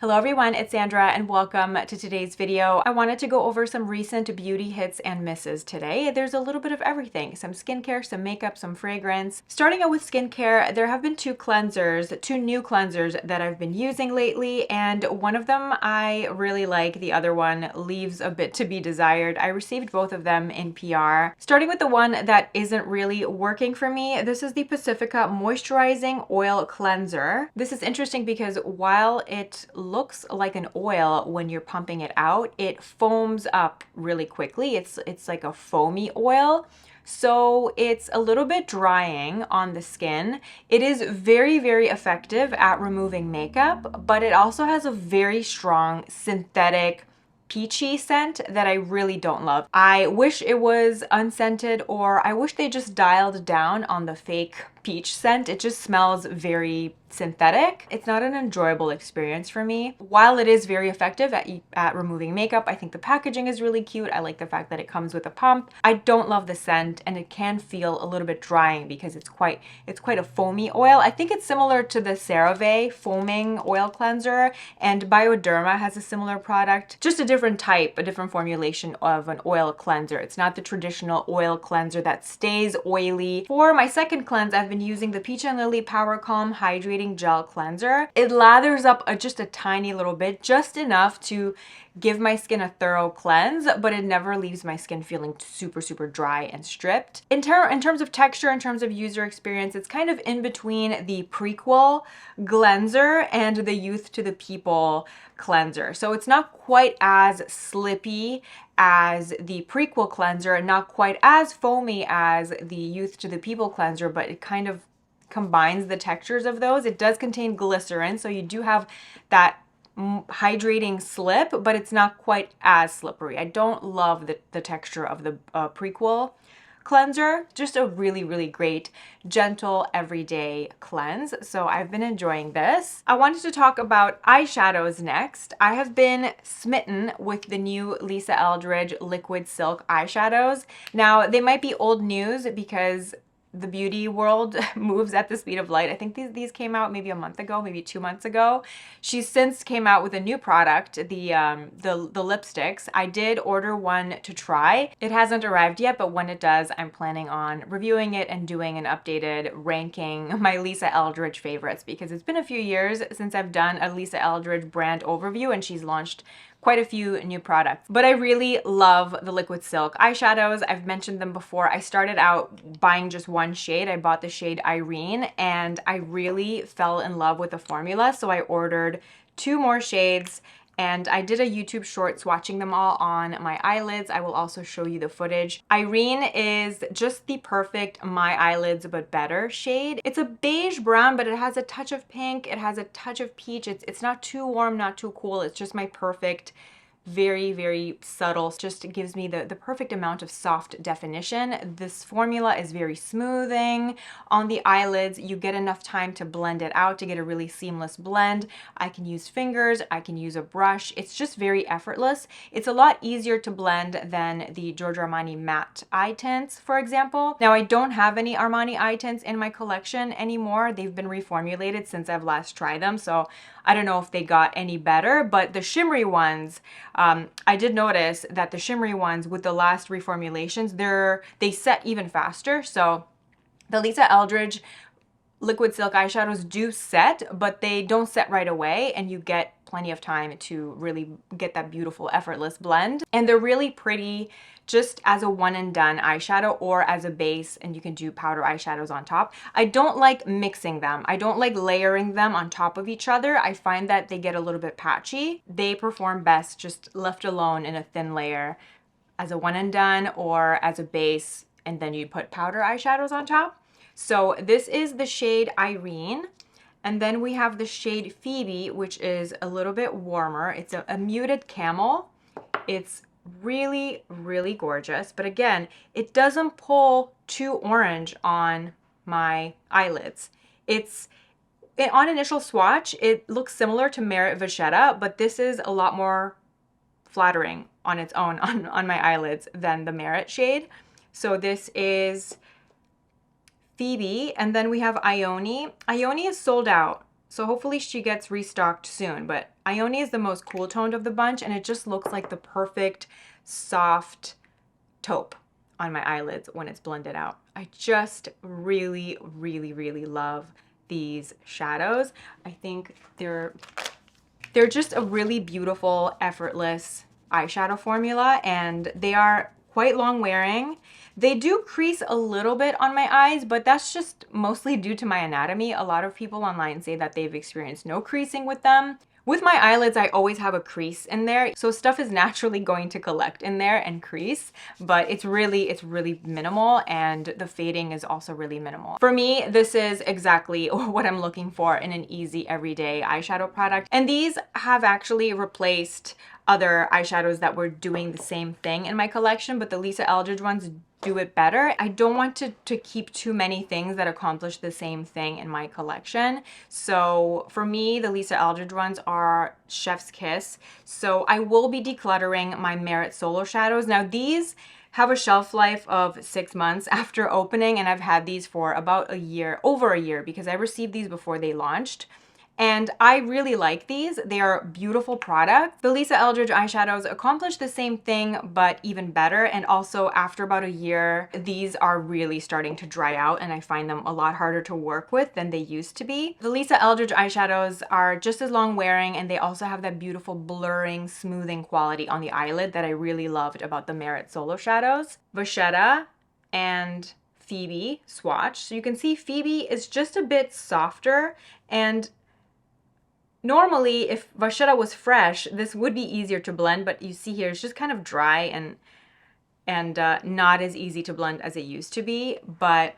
Hello everyone, it's Sandra and welcome to today's video. I wanted to go over some recent beauty hits and misses today. There's a little bit of everything, some skincare, some makeup, some fragrance. Starting out with skincare, there have been two new cleansers that I've been using lately, and one of them I really like, the other one leaves a bit to be desired. I received both of them in PR. Starting with the one that isn't really working for me, this is the Pacifica Moisturizing Oil Cleanser. This is interesting because while it looks like an oil when you're pumping it out, it foams up really quickly. It's like a foamy oil. So it's a little bit drying on the skin. It is very, very effective at removing makeup, but it also has a very strong synthetic peachy scent that I really don't love. I wish it was unscented, or I wish they just dialed down on the fake peach scent. It just smells very synthetic. It's not an enjoyable experience for me. While it is very effective at removing makeup, I think the packaging is really cute. I like the fact that it comes with a pump. I don't love the scent, and it can feel a little bit drying because it's quite a foamy oil. I think it's similar to the CeraVe foaming oil cleanser, and Bioderma has a similar product. Just a different type, a different formulation of an oil cleanser. It's not the traditional oil cleanser that stays oily. For my second cleanse, I've been using the Peach and Lily Power Calm Hydrating Gel Cleanser. It lathers up just a tiny little bit, just enough to give my skin a thorough cleanse, but it never leaves my skin feeling super, super dry and stripped. In terms of texture, in terms of user experience, it's kind of in between the Prequel cleanser and the Youth to the People cleanser. So it's not quite as slippy as the Prequel cleanser and not quite as foamy as the Youth to the People cleanser, but it kind of combines the textures of those. It does contain glycerin, so you do have that hydrating slip, but it's not quite as slippery. I don't love the texture of the Prequel cleanser. Just a really, really great, gentle, everyday cleanse. So I've been enjoying this. I wanted to talk about eyeshadows next. I have been smitten with the new Lisa Eldridge Liquid Silk eyeshadows. Now, they might be old news because the beauty world moves at the speed of light. I think these came out maybe a month ago, maybe 2 months ago. She's since came out with a new product, the lipsticks. I did order one to try. It hasn't arrived yet, but when it does, I'm planning on reviewing it and doing an updated ranking my Lisa Eldridge favorites, because it's been a few years since I've done a Lisa Eldridge brand overview, and she's launched quite a few new products. But I really love the Liquid Silk eyeshadows. I've mentioned them before. I started out buying just one shade. I bought the shade Irene, and I really fell in love with the formula. So I ordered 2 more shades, and I did a YouTube short swatching them all on my eyelids. I will also show you the footage. Irene is just the perfect My Eyelids But Better shade. It's a beige brown, but it has a touch of pink. It has a touch of peach. It's not too warm, not too cool. It's just my perfect, very, very subtle, just gives me the perfect amount of soft definition. This formula is very smoothing on the eyelids. You get enough time to blend it out to get a really seamless blend. I can use fingers, I can use a brush. It's just very effortless. It's a lot easier to blend than the Giorgio Armani matte eye tints, for example. Now, I don't have any Armani eye tints in my collection anymore. They've been reformulated since I've last tried them, so I don't know if they got any better, but the shimmery ones, I did notice that the shimmery ones with the last reformulations, they set even faster. So the Lisa Eldridge Liquid Silk eyeshadows do set, but they don't set right away, and you get plenty of time to really get that beautiful, effortless blend. And they're really pretty just as a one and done eyeshadow or as a base, and you can do powder eyeshadows on top. I don't like mixing them. I don't like layering them on top of each other. I find that they get a little bit patchy. They perform best just left alone in a thin layer as a one and done or as a base, and then you put powder eyeshadows on top. So this is the shade Irene. And then we have the shade Phoebe, which is a little bit warmer. It's a muted camel. It's really, really gorgeous. But again, it doesn't pull too orange on my eyelids. On initial swatch, it looks similar to Merit Vachetta, but this is a lot more flattering on its own on my eyelids than the Merit shade. So this is Phoebe, and then we have Ione. Ione is sold out. So hopefully she gets restocked soon. But Ione is the most cool toned of the bunch, and it just looks like the perfect soft taupe on my eyelids when it's blended out. I just really, really, really love these shadows. I think they're just a really beautiful, effortless eyeshadow formula, and they are quite long wearing. They do crease a little bit on my eyes, but that's just mostly due to my anatomy. A lot of people online say that they've experienced no creasing with them. With my eyelids, I always have a crease in there, so stuff is naturally going to collect in there and crease, but it's really minimal, and the fading is also really minimal. For me, this is exactly what I'm looking for in an easy everyday eyeshadow product, and these have actually replaced other eyeshadows that were doing the same thing in my collection, but the Lisa Eldridge ones do it better. I don't want to keep too many things that accomplish the same thing in my collection. So for me, the Lisa Eldridge ones are chef's kiss. So I will be decluttering my Merit Solo Shadows. Now these have a shelf life of 6 months after opening, and I've had these for about a year, over a year, because I received these before they launched. And I really like these. They are beautiful products. The Lisa Eldridge eyeshadows accomplish the same thing, but even better. And also after about a year, these are really starting to dry out, and I find them a lot harder to work with than they used to be. The Lisa Eldridge eyeshadows are just as long wearing, and they also have that beautiful blurring, smoothing quality on the eyelid that I really loved about the Merit Solo Shadows. Vachetta and Phoebe swatch. So you can see Phoebe is just a bit softer, and normally, if Vachetta was fresh, this would be easier to blend, but you see here, it's just kind of dry and not as easy to blend as it used to be. But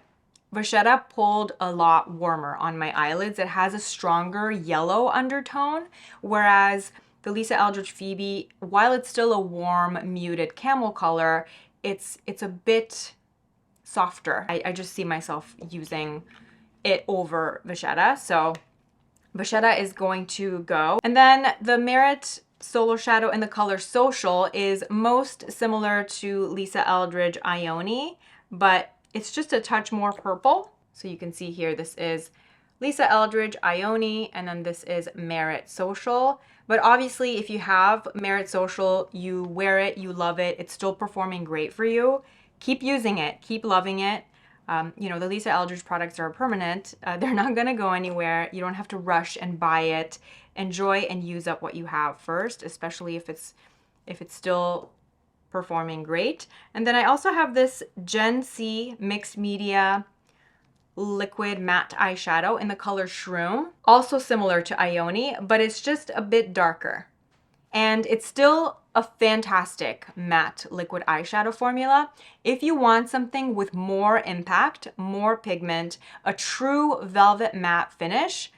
Vachetta pulled a lot warmer on my eyelids. It has a stronger yellow undertone, whereas the Lisa Eldridge Phoebe, while it's still a warm, muted camel color, it's a bit softer. I just see myself using it over Vachetta, so Vachetta is going to go. And then the Merit Solo Shadow in the color Social is most similar to Lisa Eldridge Ione, but it's just a touch more purple. So you can see here, this is Lisa Eldridge Ione, and then this is Merit Social. But obviously, if you have Merit Social, you wear it, you love it, it's still performing great for you. Keep using it, keep loving it. You know, the Lisa Eldridge products are permanent. They're not gonna go anywhere. You don't have to rush and buy it. Enjoy and use up what you have first, especially if it's still performing great. And then I also have this Gen C Mixed Media Liquid Matte Eyeshadow in the color Shroom. Also similar to Ione, but it's just a bit darker. And it's still a fantastic matte liquid eyeshadow formula. If you want something with more impact, more pigment, a true velvet matte finish,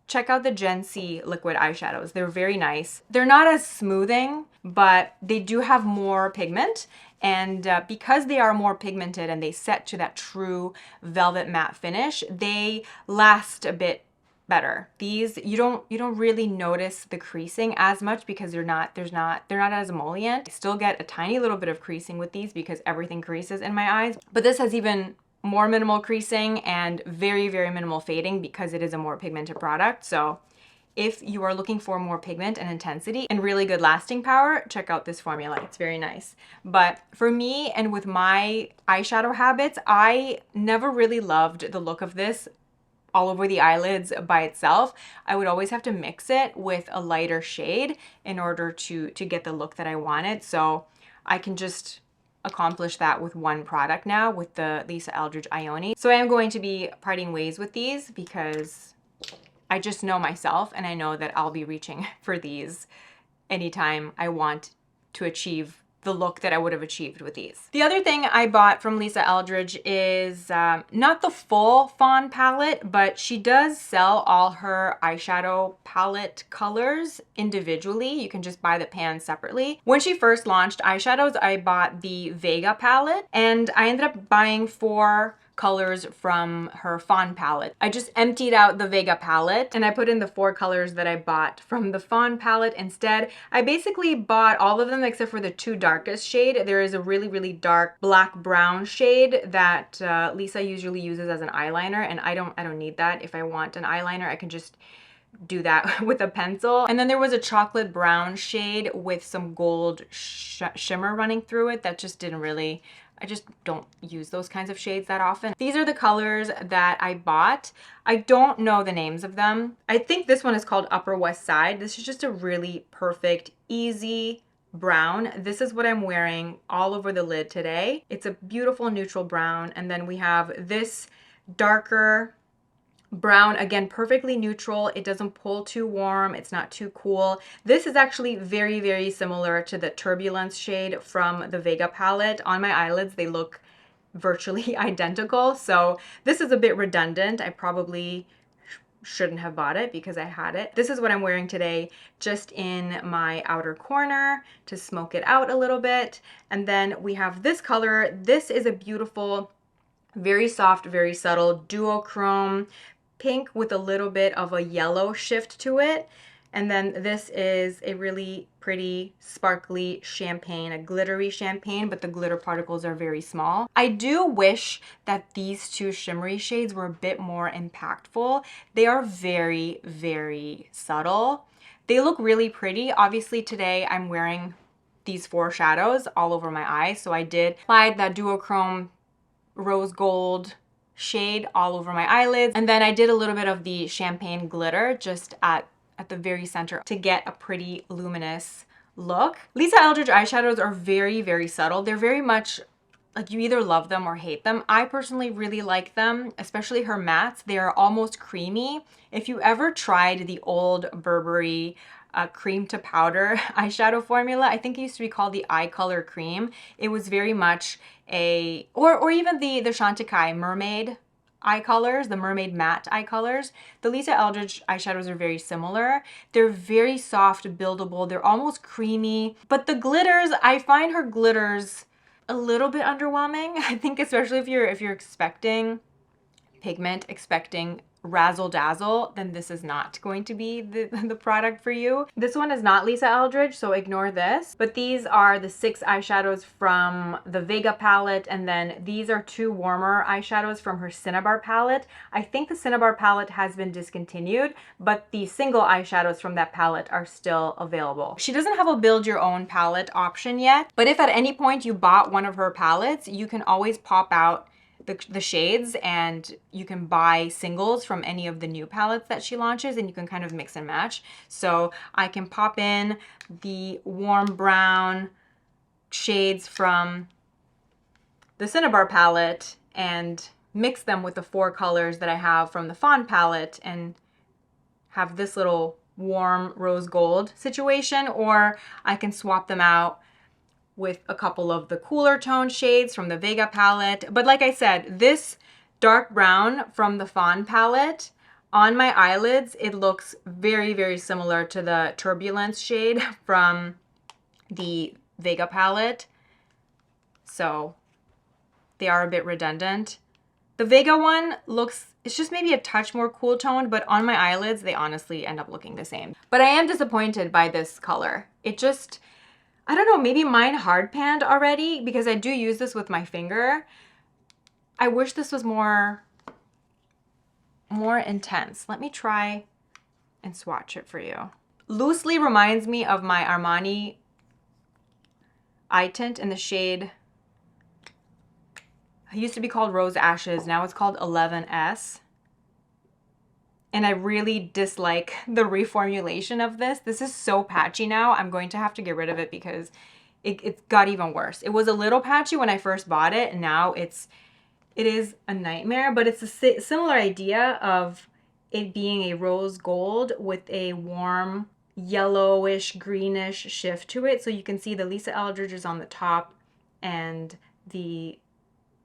check out the Gen C liquid eyeshadows. They're very nice. They're not as smoothing, but they do have more pigment. And because they are more pigmented and they set to that true velvet matte finish, they last a bit better. These you don't really notice the creasing as much because they're not as emollient. I still get a tiny little bit of creasing with these because everything creases in my eyes, but this has even more minimal creasing and very minimal fading because it is a more pigmented product. So if you are looking for more pigment and intensity and really good lasting power, check out this formula. It's very nice. But for me and with my eyeshadow habits, I never really loved the look of this all over the eyelids by itself. I would always have to mix it with a lighter shade in order to get the look that I wanted. So I can just accomplish that with one product now with the Lisa Eldridge Ione. So I am going to be parting ways with these because I just know myself, and I know that I'll be reaching for these anytime I want to achieve the look that I would have achieved with these. The other thing I bought from Lisa Eldridge is not the full Fawn palette, but she does sell all her eyeshadow palette colors individually. You can just buy the pans separately. When she first launched eyeshadows, I bought the Vega palette, and I ended up buying 4 colors from her Fawn palette. I just emptied out the Vega palette and I put in the 4 colors that I bought from the Fawn palette instead. I basically bought all of them except for the 2 darkest shade. There is a really dark black brown shade that Lisa usually uses as an eyeliner, and I don't need that. If I want an eyeliner, I can just do that with a pencil. And then there was a chocolate brown shade with some gold shimmer running through it that just didn't really, I just don't use those kinds of shades that often. These are the colors that I bought. I don't know the names of them. I think this one is called Upper West Side. This is just a really perfect, easy brown. This is what I'm wearing all over the lid today. It's a beautiful neutral brown. And then we have this darker brown, again, perfectly neutral. It doesn't pull too warm. It's not too cool. This is actually very, very similar to the Turbulence shade from the Vega palette. On my eyelids, they look virtually identical. So this is a bit redundant. I probably shouldn't have bought it because I had it. This is what I'm wearing today, just in my outer corner to smoke it out a little bit. And then we have this color. This is a beautiful, very soft, very subtle duochrome pink with a little bit of a yellow shift to it. And then this is a really pretty sparkly champagne, a glittery champagne, but the glitter particles are very small. I do wish that these two shimmery shades were a bit more impactful. They are very, very subtle. They look really pretty. Obviously today I'm wearing these 4 shadows all over my eyes. So I did apply that duochrome rose gold shade all over my eyelids. And then I did a little bit of the champagne glitter just at the very center to get a pretty luminous look. Lisa Eldridge eyeshadows are very, very subtle. They're very much like you either love them or hate them. I personally really like them, especially her mattes. They are almost creamy. If you ever tried the old Burberry cream to powder eyeshadow formula, I think it used to be called the Eye Color Cream. It was very much a, or even the Chantecaille mermaid eye colors, the mermaid matte eye colors. The Lisa Eldridge eyeshadows are very similar. They're very soft, buildable. They're almost creamy, but the glitters, I find her glitters a little bit underwhelming. I think especially if you're expecting pigment, expecting razzle dazzle, then this is not going to be the product for you. This one is not Lisa Eldridge, so ignore this. But these are the 6 eyeshadows from the Vega palette, and then these are 2 warmer eyeshadows from her Cinnabar palette. I think the Cinnabar palette has been discontinued, but the single eyeshadows from that palette are still available. She doesn't have a build your own palette option yet, but if at any point you bought one of her palettes, you can always pop out the shades and you can buy singles from any of the new palettes that she launches and you can kind of mix and match. So I can pop in the warm brown shades from the Cinnabar palette and mix them with the 4 colors that I have from the Fawn palette and have this little warm rose gold situation, or I can swap them out with a couple of the cooler tone shades from the Vega palette. But like I said, this dark brown from the Fawn palette, on my eyelids, it looks very, very similar to the Turbulence shade from the Vega palette. So they are a bit redundant. The Vega one looks, it's just maybe a touch more cool toned, but on my eyelids, they honestly end up looking the same. But I am disappointed by this color. It just, I don't know, maybe mine hard panned already because I do use this with my finger. I wish this was more intense. Let me try and swatch it for you. Loosely reminds me of my Armani eye tint in the shade, it used to be called Rose Ashes, now it's called 11S. And I really dislike the reformulation of this. This is so patchy now. I'm going to have to get rid of it because it got even worse. It was a little patchy when I first bought it, and now it is a nightmare, but it's a similar idea of it being a rose gold with a warm yellowish greenish shift to it. So you can see the Lisa Eldridge is on the top and the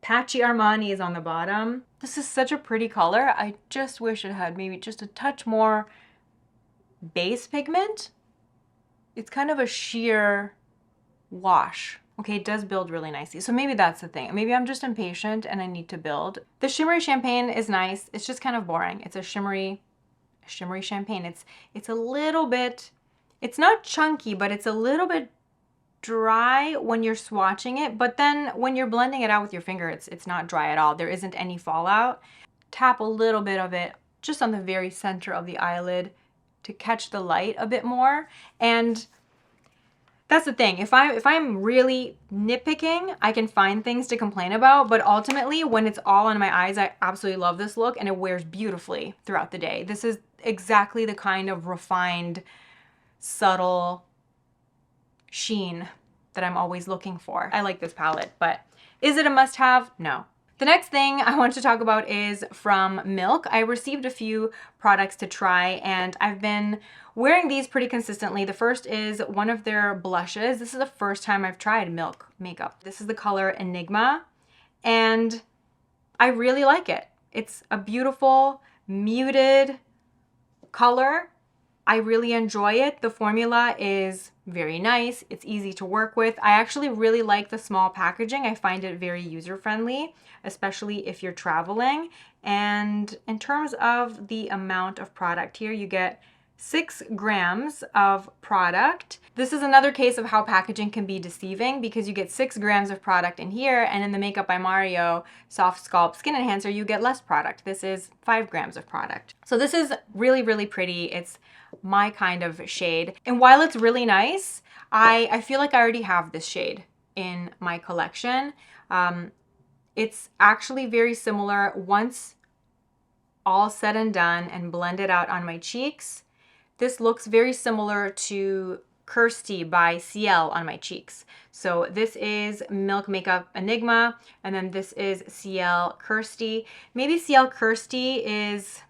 patchy Armani is on the bottom. This is such a pretty color. I just wish it had maybe just a touch more base pigment. It's kind of a sheer wash. Okay, it does build really nicely. So maybe that's the thing. Maybe I'm just impatient and I need to build. The shimmery champagne is nice. It's just kind of boring. It's a shimmery champagne. It's a little bit, it's not chunky, but it's a little bit dry when you're swatching it, but then when you're blending it out with your finger, it's not dry at all. There isn't any fallout. Tap a little bit of it just on the very center of the eyelid catch the light a bit more. And that's the thing. If I'm really nitpicking, I can find things to complain about, but ultimately when it's all on my eyes, I absolutely love this look and it wears beautifully throughout the day. This is exactly the kind of refined, subtle sheen that I'm always looking for. I like this palette, but is it a must-have? No. The next thing I want to talk about is from Milk. I received a few products to try and I've been wearing these pretty consistently. The first is one of their blushes. This is the first time I've tried Milk makeup. This is the color Enigma and I really like it. It's a beautiful, muted color. I really enjoy it. The formula is very nice. It's easy to work with. I actually really like the small packaging. I find it very user-friendly, especially if you're traveling. And in terms of the amount of product here, you get 6 grams of product. This is another case of how packaging can be deceiving because you get 6 grams of product in here, and in the Makeup by Mario Soft Sculpt Skin Enhancer, you get less product. This is 5 grams of product. So this is really, really pretty. It's my kind of shade. And while it's really nice, I feel like I already have this shade in my collection. It's actually very similar. Once all said and done and blended out on my cheeks, this looks very similar to Kirsty by Ciel on my cheeks. So this is Milk Makeup Enigma, and then this is Ciel Kirsty. Maybe Ciel Kirsty is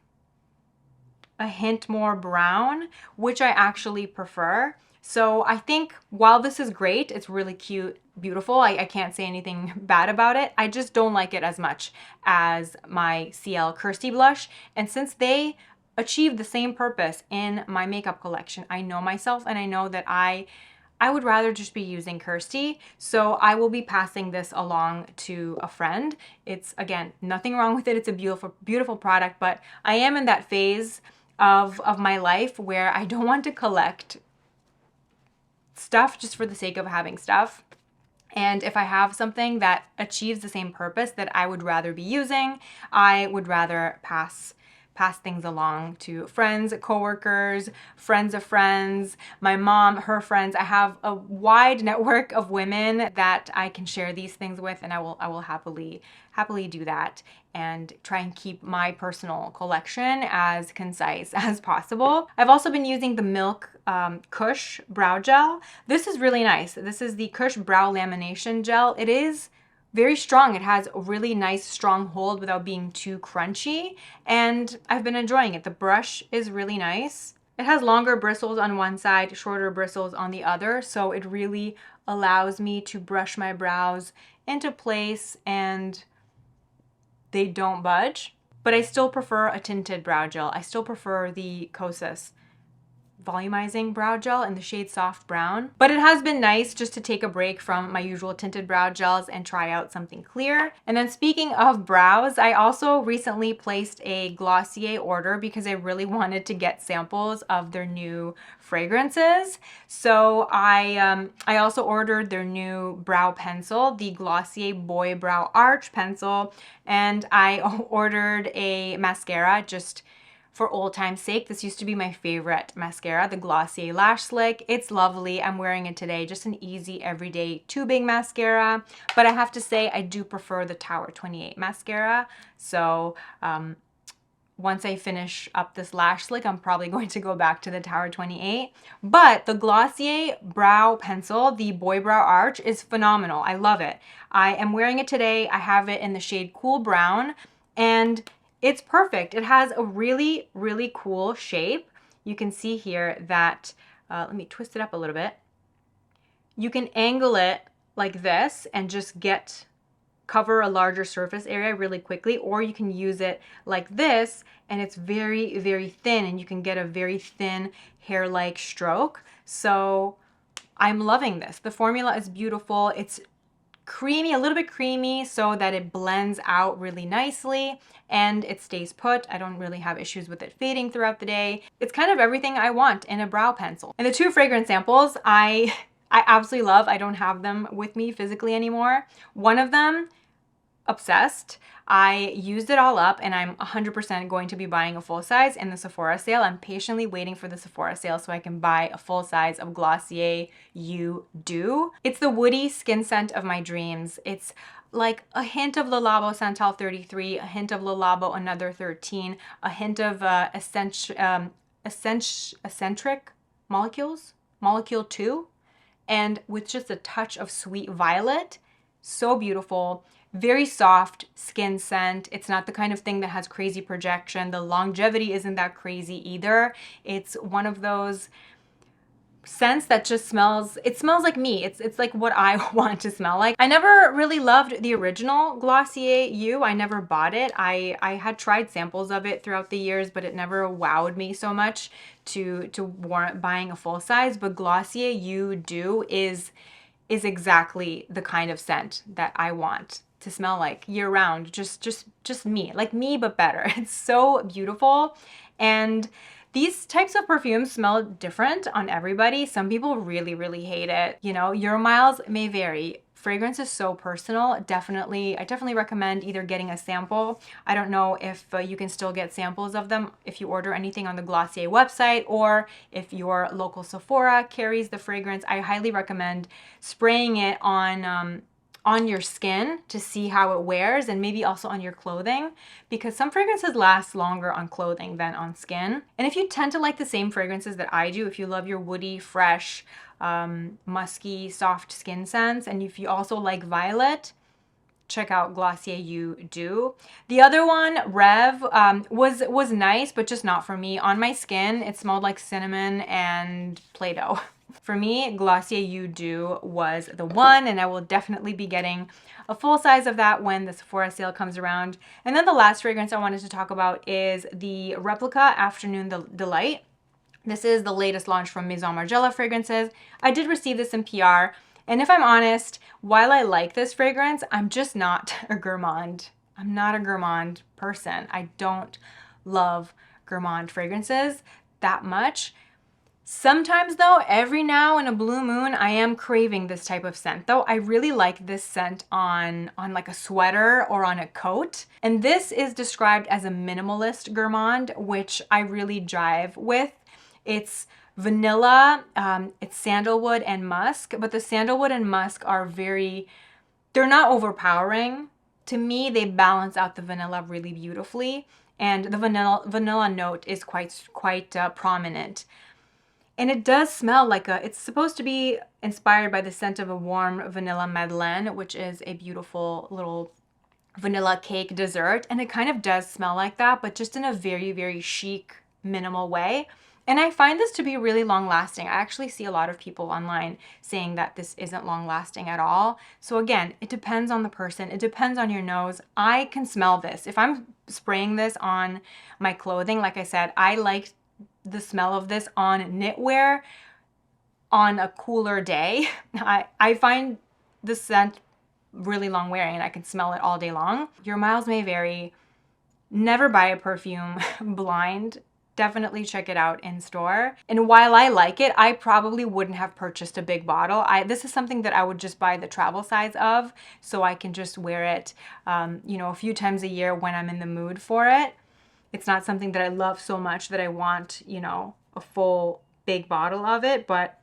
a hint more brown, which I actually prefer. So I think while this is great, it's really cute, beautiful. I can't say anything bad about it. I just don't like it as much as my Ciel Kirsty blush. And since they achieve the same purpose in my makeup collection, I know myself and I know that I would rather just be using Kirsty. So I will be passing this along to a friend. It's, again, nothing wrong with it. It's a beautiful, beautiful product, but I am in that phase of my life where I don't want to collect stuff just for the sake of having stuff. And if I have something that achieves the same purpose that I would rather be using, I would rather pass things along to friends, coworkers, friends of friends, my mom, her friends. I have a wide network of women that I can share these things with, and I will happily do that and try and keep my personal collection as concise as possible. I've also been using the Milk KUSH brow gel. This is really nice. This is the KUSH brow lamination gel. It is very strong. It has a really nice strong hold without being too crunchy, and I've been enjoying it. The brush is really nice. It has longer bristles on one side, shorter bristles on the other, so it really allows me to brush my brows into place and they don't budge. But I still prefer a tinted brow gel. I still prefer the KUSH volumizing brow gel in the shade Soft Brown. But it has been nice just to take a break from my usual tinted brow gels and try out something clear. And then speaking of brows, I also recently placed a Glossier order because I really wanted to get samples of their new fragrances. So I also ordered their new brow pencil, the Glossier Boy Brow Arch pencil, and I ordered a mascara just for old time's sake. This used to be my favorite mascara, the Glossier Lash Slick. It's lovely. I'm wearing it today. Just an easy, everyday tubing mascara. But I have to say, I do prefer the Tower 28 mascara. So once I finish up this Lash Slick, I'm probably going to go back to the Tower 28. But the Glossier Brow Pencil, the Boy Brow Arch, is phenomenal. I love it. I am wearing it today. I have it in the shade Cool Brown, and it's perfect. It has a really, really cool shape. You can see here that, let me twist it up a little bit. You can angle it like this and just cover a larger surface area really quickly, or you can use it like this and it's very, very thin and you can get a very thin hair-like stroke. So I'm loving this. The formula is beautiful. It's creamy, a little bit creamy so that it blends out really nicely and it stays put. I don't really have issues with it fading throughout the day. It's kind of everything I want in a brow pencil. And the 2 fragrance samples I absolutely love. I don't have them with me physically anymore. One of them, Obsessed. I used it all up and I'm 100% going to be buying a full size in the Sephora sale. I'm patiently waiting for the Sephora sale so I can buy a full size of Glossier You Deux. It's the woody skin scent of my dreams. It's like a hint of Le Labo Santal 33, a hint of Le Labo Another 13, a hint of eccentric molecules, Molecule 2, and with just a touch of sweet violet. So beautiful. Very soft skin scent. It's not the kind of thing that has crazy projection. The longevity isn't that crazy either. It's one of those scents that just smells, it smells like me. It's like what I want to smell like. I never really loved the original Glossier You. I never bought it. I had tried samples of it throughout the years, but it never wowed me so much to warrant buying a full size. But Glossier You Deux is exactly the kind of scent that I want to smell like year round. Just me, like me, but better. It's so beautiful. And these types of perfumes smell different on everybody. Some people really, really hate it. You know, your miles may vary. Fragrance is so personal. I definitely recommend either getting a sample. I don't know if you can still get samples of them if you order anything on the Glossier website, or if your local Sephora carries the fragrance. I highly recommend spraying it on your skin to see how it wears, and maybe also on your clothing, because some fragrances last longer on clothing than on skin. And if you tend to like the same fragrances that I do, if you love your woody, fresh, musky, soft skin scents, and if you also like violet, check out Glossier You Deux. The other one, Rev, was nice, but just not for me. On my skin, it smelled like cinnamon and Play-Doh. For me, Glossier You Deux was the one, and I will definitely be getting a full size of that when the Sephora sale comes around. And then the last fragrance I wanted to talk about is the Replica Afternoon Delight. This is the latest launch from Maison Margiela fragrances. I did receive this in PR, and if I'm honest, while I like this fragrance, I'm just not a gourmand. I'm not a gourmand person. I don't love gourmand fragrances that much. Sometimes though, every now in a blue moon, I am craving this type of scent. Though I really like this scent on like a sweater or on a coat. And this is described as a minimalist gourmand, which I really jive with. It's vanilla, it's sandalwood and musk, but the sandalwood and musk are they're not overpowering. To me, they balance out the vanilla really beautifully, and the vanilla note is quite prominent. And it does smell like it's supposed to be inspired by the scent of a warm vanilla madeleine, which is a beautiful little vanilla cake dessert. And it kind of does smell like that, but just in a very, very chic, minimal way. And I find this to be really long lasting. I actually see a lot of people online saying that this isn't long lasting at all. So again, it depends on the person. It depends on your nose. I can smell this. If I'm spraying this on my clothing, like I said, I like the smell of this on knitwear on a cooler day. I find the scent really long wearing and I can smell it all day long. Your miles may vary. Never buy a perfume blind. Definitely check it out in store. And while I like it, I probably wouldn't have purchased a big bottle. This is something that I would just buy the travel size of, so I can just wear it, you know, a few times a year when I'm in the mood for it. It's not something that I love so much that I want, you know, a full big bottle of it, but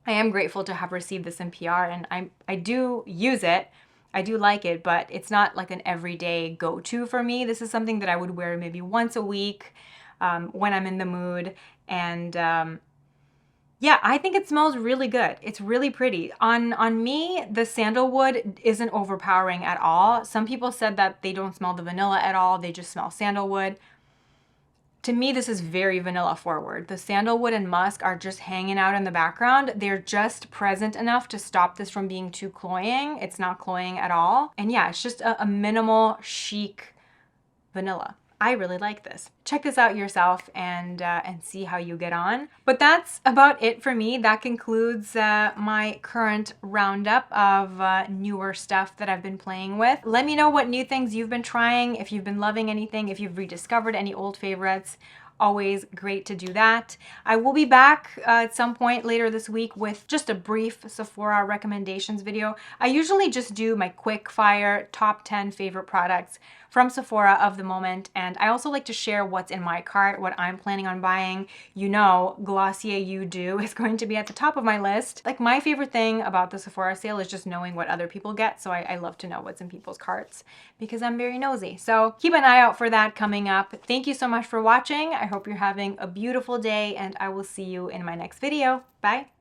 I am grateful to have received this in PR, and I do use it. I do like it, but it's not like an everyday go-to for me. This is something that I would wear maybe once a week, when I'm in the mood. And yeah, I think it smells really good. It's really pretty. On me, the sandalwood isn't overpowering at all. Some people said that they don't smell the vanilla at all. They just smell sandalwood. To me, this is very vanilla forward. The sandalwood and musk are just hanging out in the background. They're just present enough to stop this from being too cloying. It's not cloying at all. And yeah, it's just a minimal, chic vanilla. I really like this. Check this out yourself and see how you get on. But that's about it for me. That concludes my current roundup of newer stuff that I've been playing with. Let me know what new things you've been trying, if you've been loving anything, if you've rediscovered any old favorites. Always great to do that. I will be back at some point later this week with just a brief Sephora recommendations video. I usually just do my quick fire top 10 favorite products from Sephora of the moment, and I also like to share what's in my cart, what I'm planning on buying. You know, Glossier You Deux is going to be at the top of my list. Like, my favorite thing about the Sephora sale is just knowing what other people get, so I love to know what's in people's carts because I'm very nosy. So keep an eye out for that coming up. Thank you so much for watching. I hope you're having a beautiful day, and I will see you in my next video. Bye.